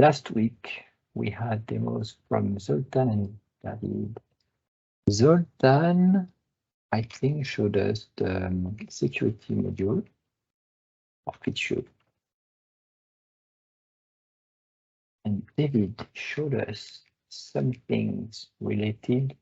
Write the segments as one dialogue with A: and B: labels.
A: Last week, we had demos from Zoltan and David. Zoltan, I think, showed us the security module of feature. And David showed us some things related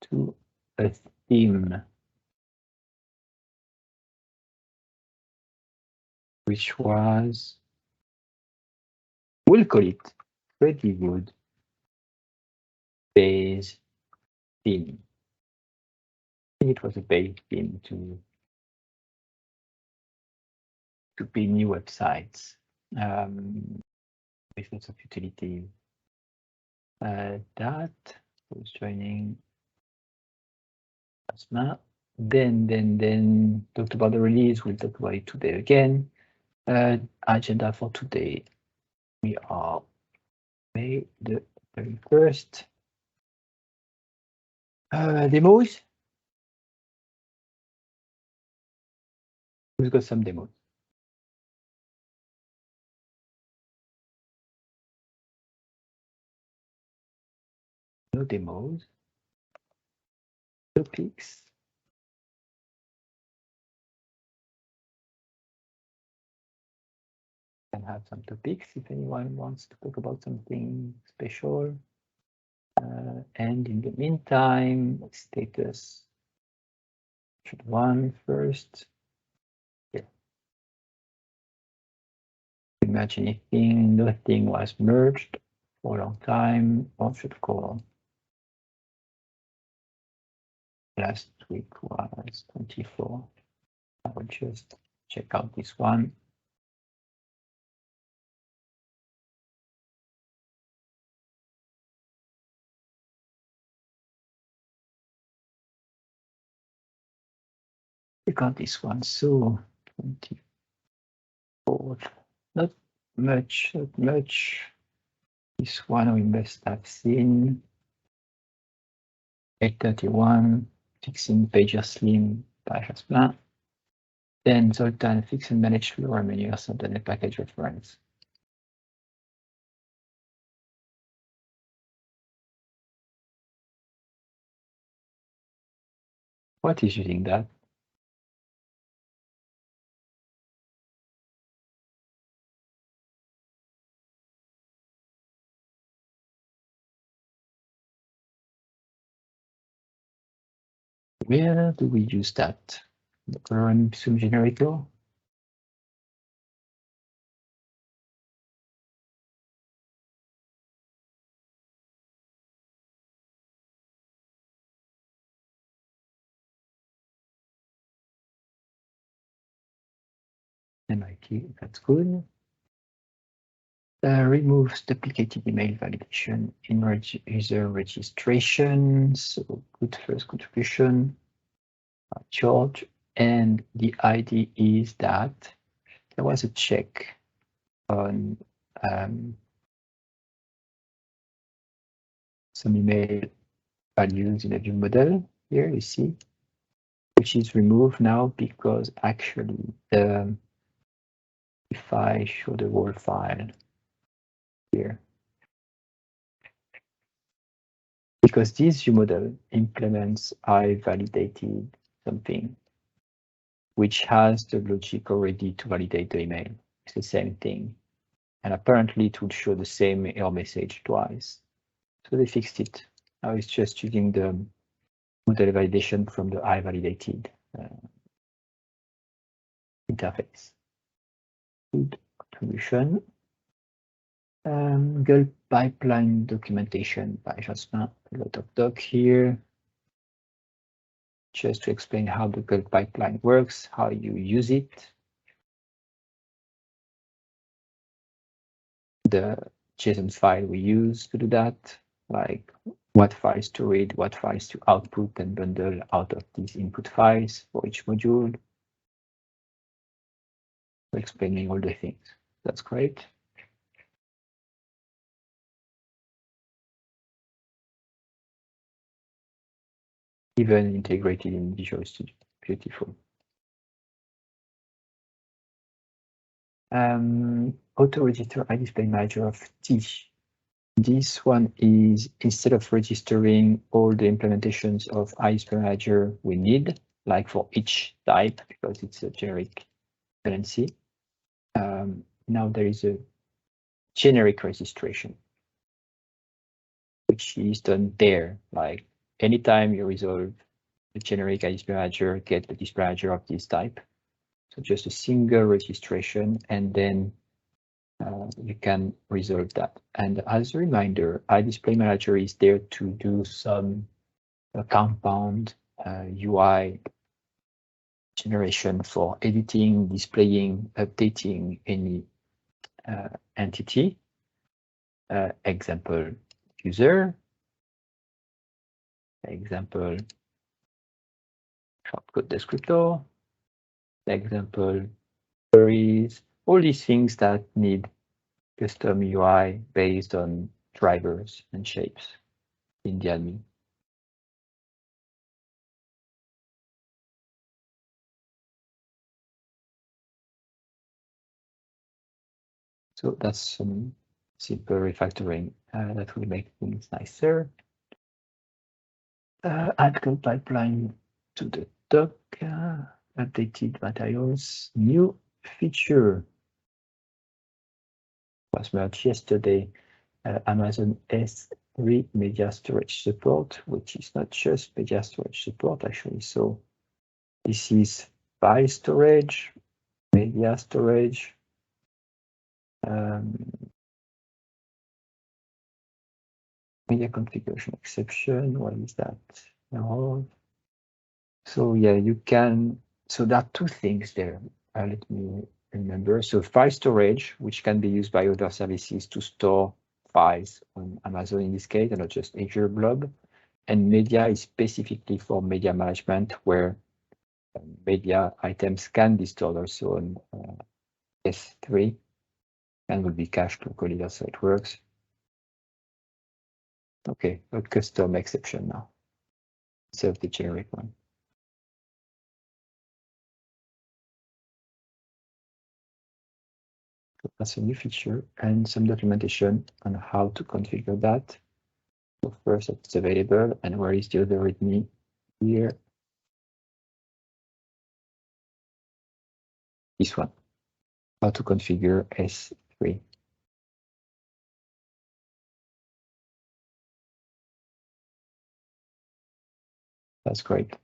A: to a theme, which was, we'll call it pretty good base theme. I think it was a base theme to build new websites with lots of utility. That was joining Asma. Then talked about the release. We'll talk about it today again. Agenda for today. We are May the 31st. Demos. We've got some demos. No demos. Topics. Can have some topics if anyone wants to talk about something special. And in the meantime, status should one first. Yeah. Imagine anything, nothing was merged for a long time. What should call? Last week was 24. I will just check out this one. Check out this one. So 24. Not much. This one we must have seen. 831, fixing pager slim by Jasmin. Then Zoltan fix and manage lower menu or something a package reference. What is using that? Where do we use that? The current zoom generator? MIT, that's good. Removes duplicated email validation in user registration. So good first contribution. George, and the idea is that there was a check on some email values in a view model. Here you see, which is removed now because actually if I show the whole file here, because this view model implements I validated something which has the logic already to validate the email. It's the same thing. And apparently it will show the same error message twice. So they fixed it. Now it's just using the model validation from the I validated interface. Good contribution. Gulp pipeline documentation by Jasmin. A lot of doc here. Just to explain how the Gulp pipeline works, how you use it. The JSON file we use to do that, like what files to read, what files to output and bundle out of these input files for each module. Explaining all the things. That's great. Even integrated in Visual Studio. Beautiful. Auto register IDisplayManagerT. This one is, instead of registering all the implementations of IDisplayManager we need, like for each type, because it's a generic dependency, now there is a generic registration, which is done there. Like anytime you resolve the generic IDisplayManager, get the DisplayManager of this type. So just a single registration, and then you can resolve that. And as a reminder, IDisplayManager is there to do some compound UI generation for editing, displaying, updating any entity. Example user, example shortcode descriptor, example queries, all these things that need custom UI based on drivers and shapes in the admin. So that's some simple refactoring that will make things nicer. Add code pipeline to the doc, updated materials, new feature was merged yesterday. Amazon S3 media storage support, which is not just media storage support actually. So this is file storage, media storage, media configuration exception. What is that? No. So yeah, you can. So there are two things there. Let me remember. So file storage, which can be used by other services to store files on Amazon in this case, and not just Azure Blob. And media is specifically for media management, where media items can be stored also on S3 and will be cached locally. That's how it works. Okay, a custom exception now instead of the generic one. So that's a new feature and some documentation on how to configure that. So first, it's available, and where is the other README? Here. This one. How to configure S3. That's great.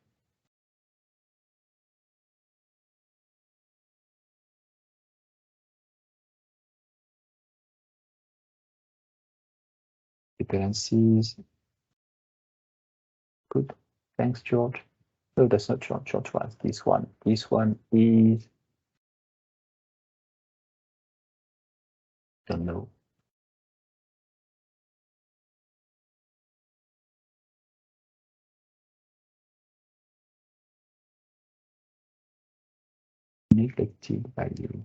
A: Dependencies. Good. Thanks, George. No, that's not George. George was this one. This one is, don't know. Neglected value.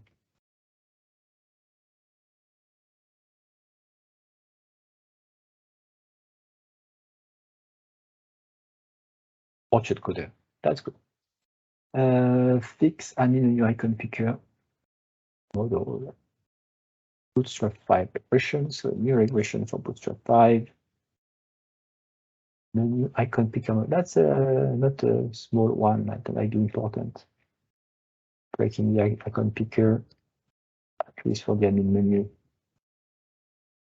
A: Orchard coder. That's good. Fix an new icon picker modal. Bootstrap 5 regression. So new regression for Bootstrap 5. New icon picker. That's not a small one, but I do important. Breaking the icon picker, at least for the admin menu.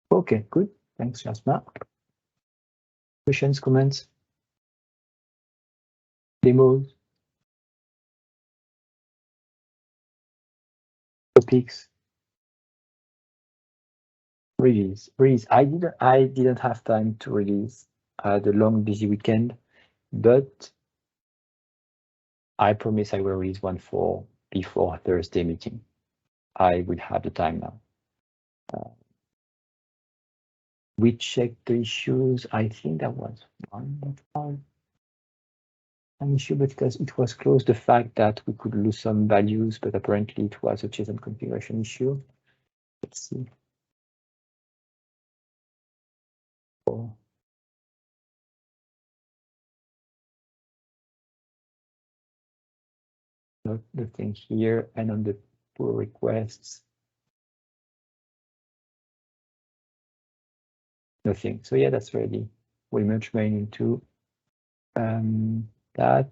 A: Okay, good. Thanks, Jasma. Questions, comments, demos, topics, release. I didn't have time to release. I had a long, busy weekend, but I promise I will release one before Thursday meeting. I will have the time now. We checked the issues. I think that was an issue because it was close the fact that we could lose some values, but apparently it was a JSON configuration issue. Let's see. Oh. Not the thing here, and on the pull requests, nothing. So yeah, that's ready. We merge main into that.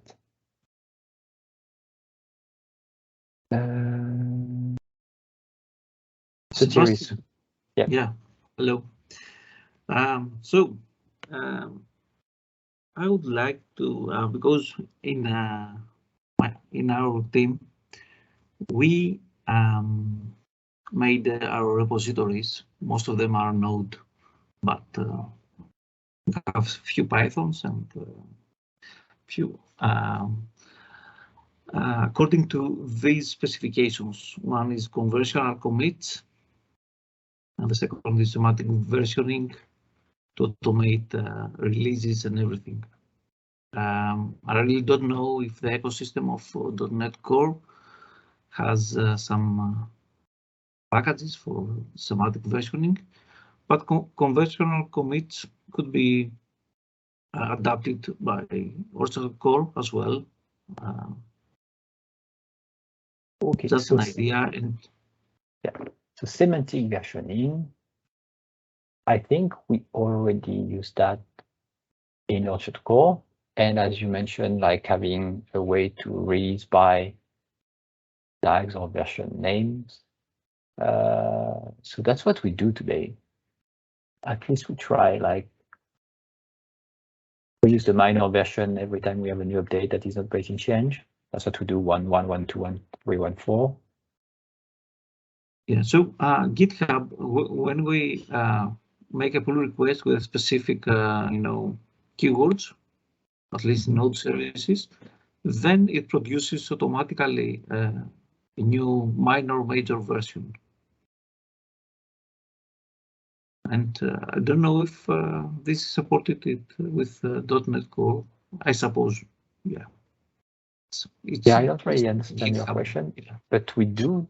A: So Jerry's, yeah.
B: Yeah. Hello. So I would like to because in our team we made our repositories. Most of them are Node, but we have few Pythons and few. According to these specifications, one is conversional commits, and the second is semantic versioning to automate releases and everything. I really don't know if the ecosystem of .NET Core has some packages for semantic versioning, but conventional commits could be adapted by also Core as well.
A: Okay,
B: just
A: so
B: an idea. And
A: yeah, so semantic versioning, I think we already use that in Orchard Core. And as you mentioned, like having a way to release by tags or version names. So that's what we do today. At least we try, like, we use the minor version every time we have a new update that is not breaking change. That's what we do 1.1, 1.2, 1.3, 1.4.
B: yeah, so GitHub, when we make a pull request with specific, keywords, at least node services, then it produces automatically a new minor major version. And I don't know if this is supported with .NET Core. I suppose, yeah.
A: Yeah, I don't really understand your question, but we do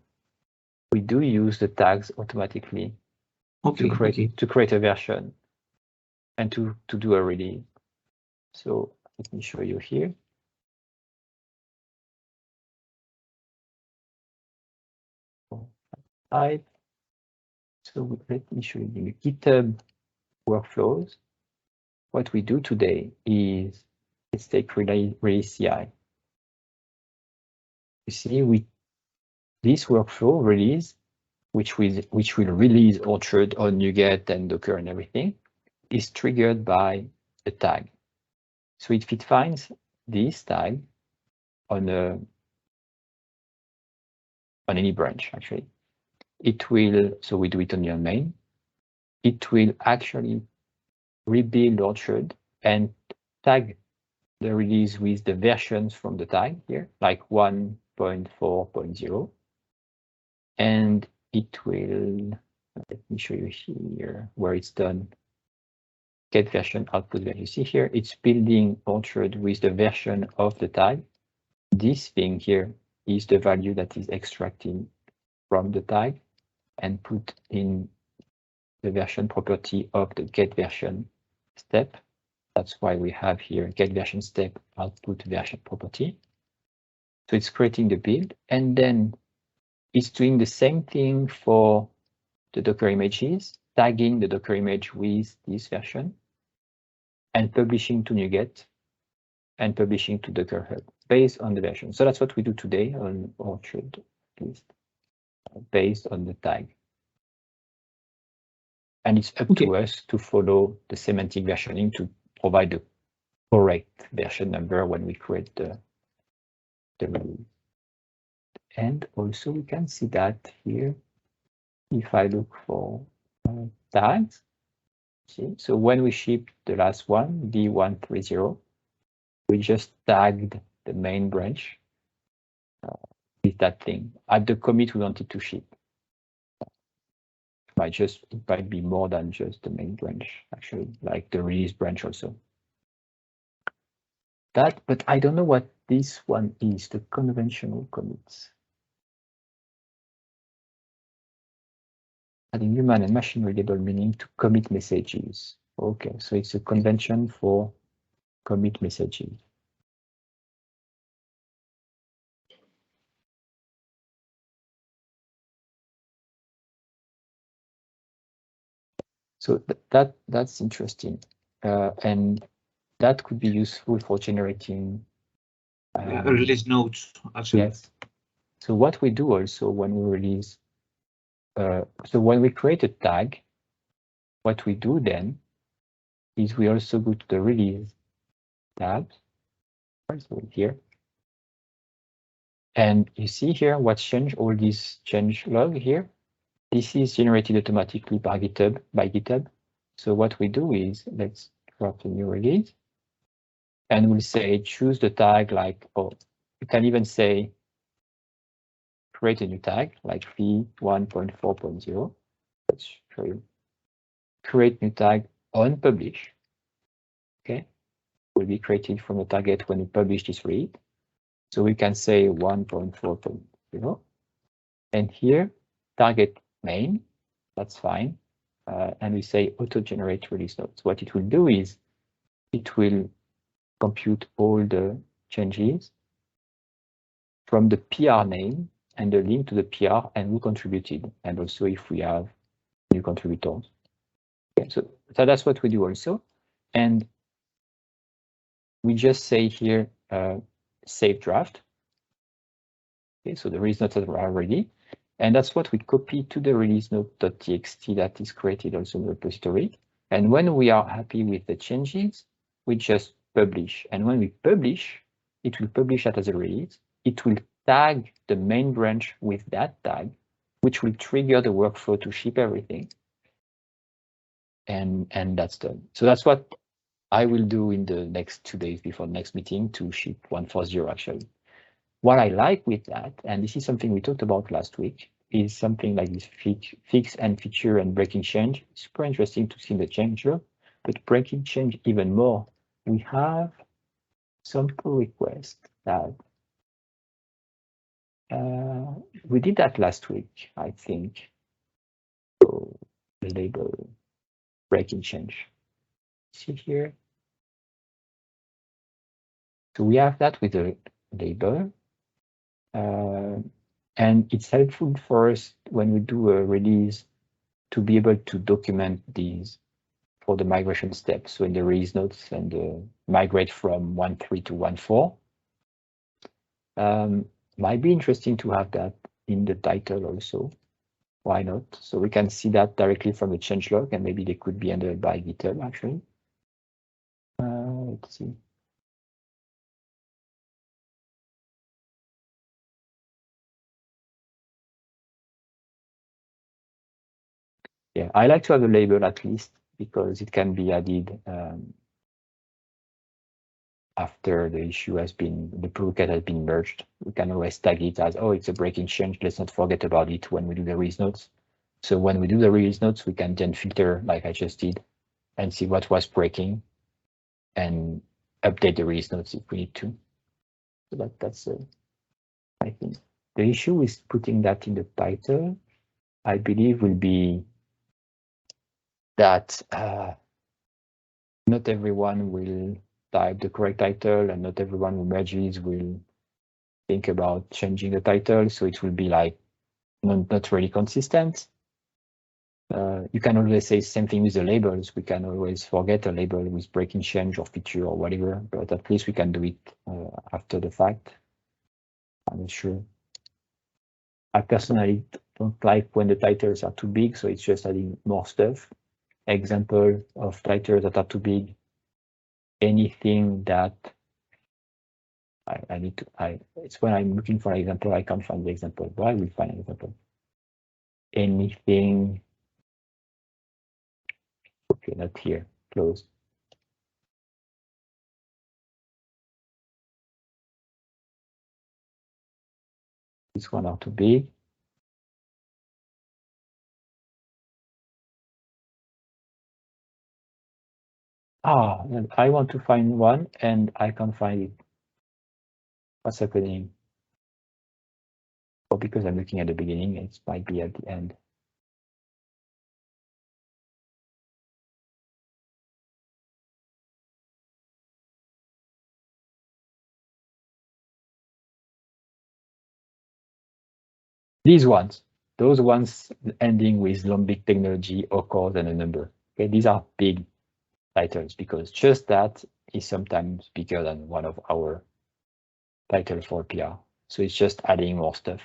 A: use the tags automatically to create a version and to do a release. So let me show you here. So let me show you the GitHub workflows. What we do today is, let's take release CI. You see, this workflow release, which will release Orchard on NuGet and Docker and everything, is triggered by a tag. So if it finds this tag on any branch, actually, it will. So we do it on your main. It will actually rebuild Orchard and tag the release with the versions from the tag here, like 1.4.0. And it will, let me show you here where it's done. Get version output that you see here. It's building Orchard with the version of the tag. This thing here is the value that is extracted from the tag and put in the version property of the get version step. That's why we have here get version step output version property. So it's creating the build, and then it's doing the same thing for the Docker images, tagging the Docker image with this version and publishing to NuGet and publishing to Docker Hub based on the version. So that's what we do today on Orchard, at least, based on the tag. And it's up to us to follow the semantic versioning to provide the correct version number when we create the release. And also we can see that here, if I look for tags, see, so when we ship the last one, D130, we just tagged the main branch with that thing. At the commit, we wanted to ship. It might be more than just the main branch, actually, like the release branch also. That, but I don't know what this one is, the conventional commits. Adding human and machine readable meaning to commit messages. Okay, so it's a convention for commit messages. So that's interesting, and that could be useful for generating
B: release notes, actually.
A: Yes. So what we do also when we release, so when we create a tag, what we do then is we also go to the release tab, so here, and you see here what's changed, all these change log here. This is generated automatically by GitHub. So what we do is let's drop a new release, and we'll say choose the tag like, oh, you can even say create a new tag like v1.4.0. Let's show you. Create new tag on publish. Okay, will be created from the target when we publish this read. So we can say 1.4.0, and here target main. That's fine. And we say auto-generate release notes. What it will do is it will compute all the changes from the PR name and the link to the PR and who contributed, and also if we have new contributors. Okay, so that's what we do also. And we just say here save draft. Okay, so the release notes are ready. And that's what we copy to the release note.txt that is created also in the repository. And when we are happy with the changes, we just publish. And when we publish, it will publish that as a release. It will tag the main branch with that tag, which will trigger the workflow to ship everything. And that's done. So that's what I will do in the next 2 days before the next meeting to ship 1.4.0 actually. What I like with that, and this is something we talked about last week, is something like this fix and feature and breaking change. Super interesting to see the changer, but breaking change even more. We have some pull request that we did that last week, I think. So the label breaking change. See here. So we have that with a label. And it's helpful for us when we do a release to be able to document these for the migration steps. So in the release notes and migrate from 1.3 to 1.4. Might be interesting to have that in the title also. Why not? So we can see that directly from the changelog, and maybe they could be handled by GitHub actually. Let's see. Yeah, I like to have a label at least because it can be added after the issue has been, the pull request has been merged. We can always tag it as, oh, it's a breaking change. Let's not forget about it when we do the release notes. So when we do the release notes, we can then filter like I just did and see what was breaking and update the release notes if we need to. So that's I think the issue with putting that in the title, I believe, will be that not everyone will type the correct title, and not everyone who merges will think about changing the title. So it will be like not really consistent. You can always say same thing with the labels. We can always forget a label with breaking change or feature or whatever, but at least we can do it after the fact. I'm not sure. I personally don't like when the titles are too big, so it's just adding more stuff. Example of titles that are too big. Anything that I need to, it's when I'm looking for an example, I can't find the example, but I will find an example. Anything, okay, not here, close. This one are too big. Ah, I want to find one and I can't find it. What's happening? Or because I'm looking at the beginning, it might be at the end. These ones, those ones ending with Lombic technology or cause and a number. Okay, these are big titles because just that is sometimes bigger than one of our titles for PR. So it's just adding more stuff.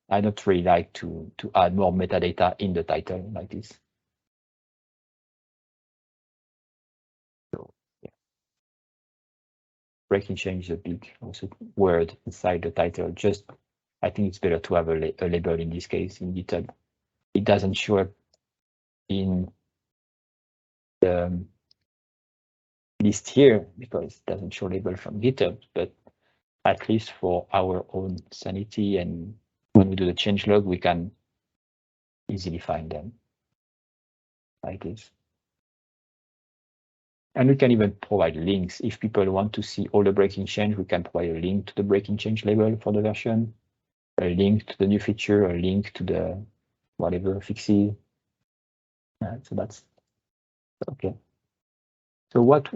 A: I don't really like to add more metadata in the title like this. So yeah. Breaking change is a big also word inside the title. Just I think it's better to have a label in this case in GitHub. It doesn't show up in the list here because it doesn't show label from GitHub, but at least for our own sanity and when we do the changelog, we can easily find them like this. And we can even provide links. If people want to see all the breaking change, we can provide a link to the breaking change label for the version, a link to the new feature, a link to the whatever fixes. So that's okay. So what,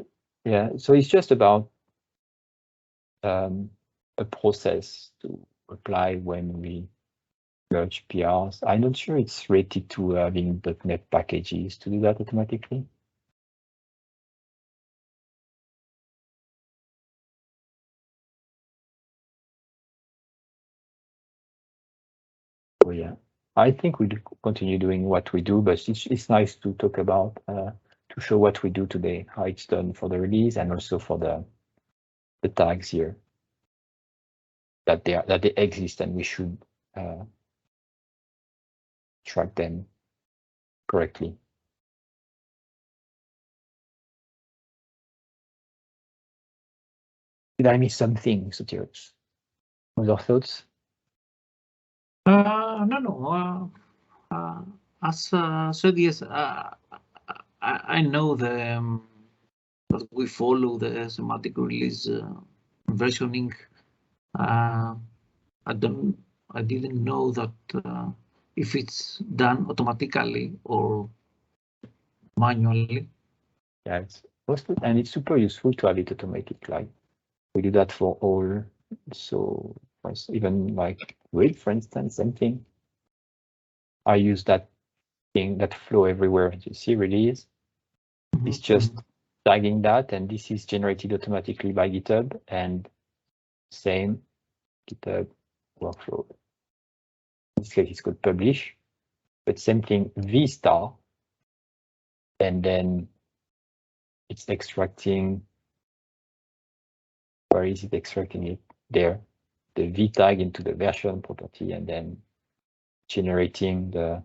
A: yeah, so it's just about a process to apply when we merge PRs. I'm not sure it's related to having .NET packages to do that automatically. So yeah, I think we'll continue doing what we do, but it's nice to talk about, to show what we do today, how it's done for the release and also for the tags here, that they exist and we should track them correctly. Did I miss something, Sotiros? Other thoughts?
B: No. As said, yes, I know that we follow the semantic release versioning. I didn't know that if it's done automatically or manually.
A: Yeah, it's also, and it's super useful to have it automatic. Like we do that for all. So even like read, for instance, same thing. I use that thing, that flow everywhere. You see release. It's just tagging that, and this is generated automatically by GitHub, and same GitHub workflow. In this case, it's called publish, but same thing, V star, and then it's extracting. Where is it extracting it? There, the V tag into the version property, and then generating the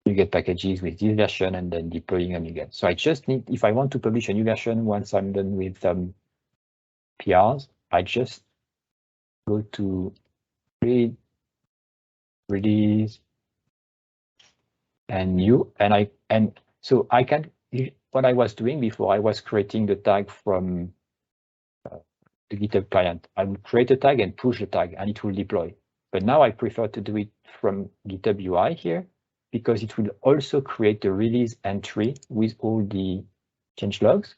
A: NuGet packages with this version and then deploying a NuGet. So I just need, if I want to publish a new version once I'm done with PRs, I just go to read, release, and new, and so I can, what I was doing before, I was creating the tag from the GitHub client. I would create a tag and push the tag and it will deploy. But now I prefer to do it from GitHub UI here because it will also create the release entry with all the change logs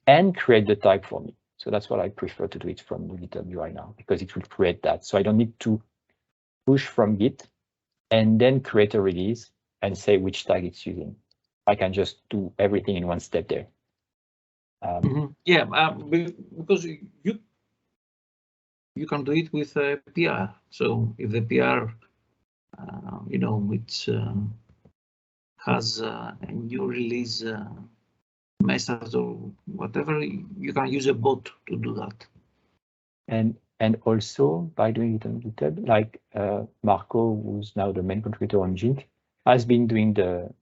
A: and create the tag for me. So that's what I prefer to do it from the GitHub UI now because it will create that. So I don't need to push from Git and then create a release and say which tag it's using. I can just do everything in one step there.
B: Yeah, because you can do it with a PR. So if the PR, which has a new release message or whatever, you can use a bot to do that.
A: And also by doing it on GitHub, like Marco, who's now the main contributor on Jink, has been doing the.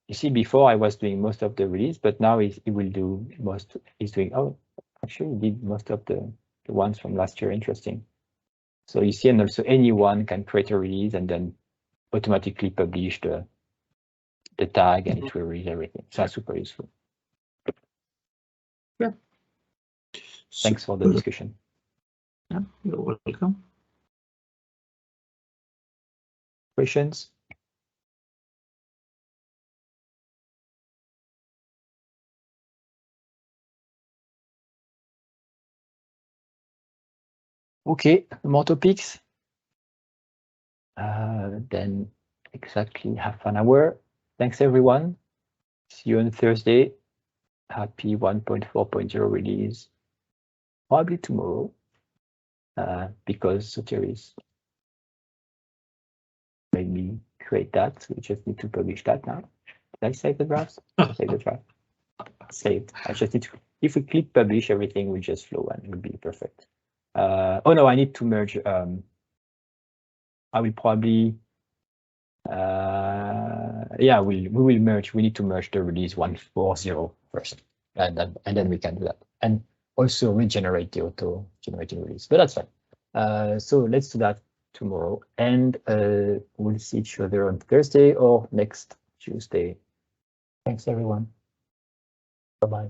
A: You see, before I was doing most of the release, but now he will do most. He's doing. Oh, actually, he did most of the ones from last year. Interesting. So you see, and also anyone can create a release and then automatically publish the tag and it will release everything. So that's super useful.
B: Yeah.
A: Thanks for the discussion.
B: Yeah, you're welcome.
A: Questions? Okay, more topics. Then exactly half an hour. Thanks everyone. See you on Thursday. Happy 1.4.0 release. Probably tomorrow. Because Soteris made me create that. We just need to publish that now. Did I save the drafts? Save the draft. Saved. I just need to, if we click publish, everything will just flow and it will be perfect. Oh no, I need to merge. I will probably, yeah, we will merge. We need to merge the release 1.4.0 first, and then we can do that. And also regenerate the auto generating release, but that's fine. So let's do that tomorrow, and we'll see each other on Thursday or next Tuesday. Thanks everyone. Bye-bye.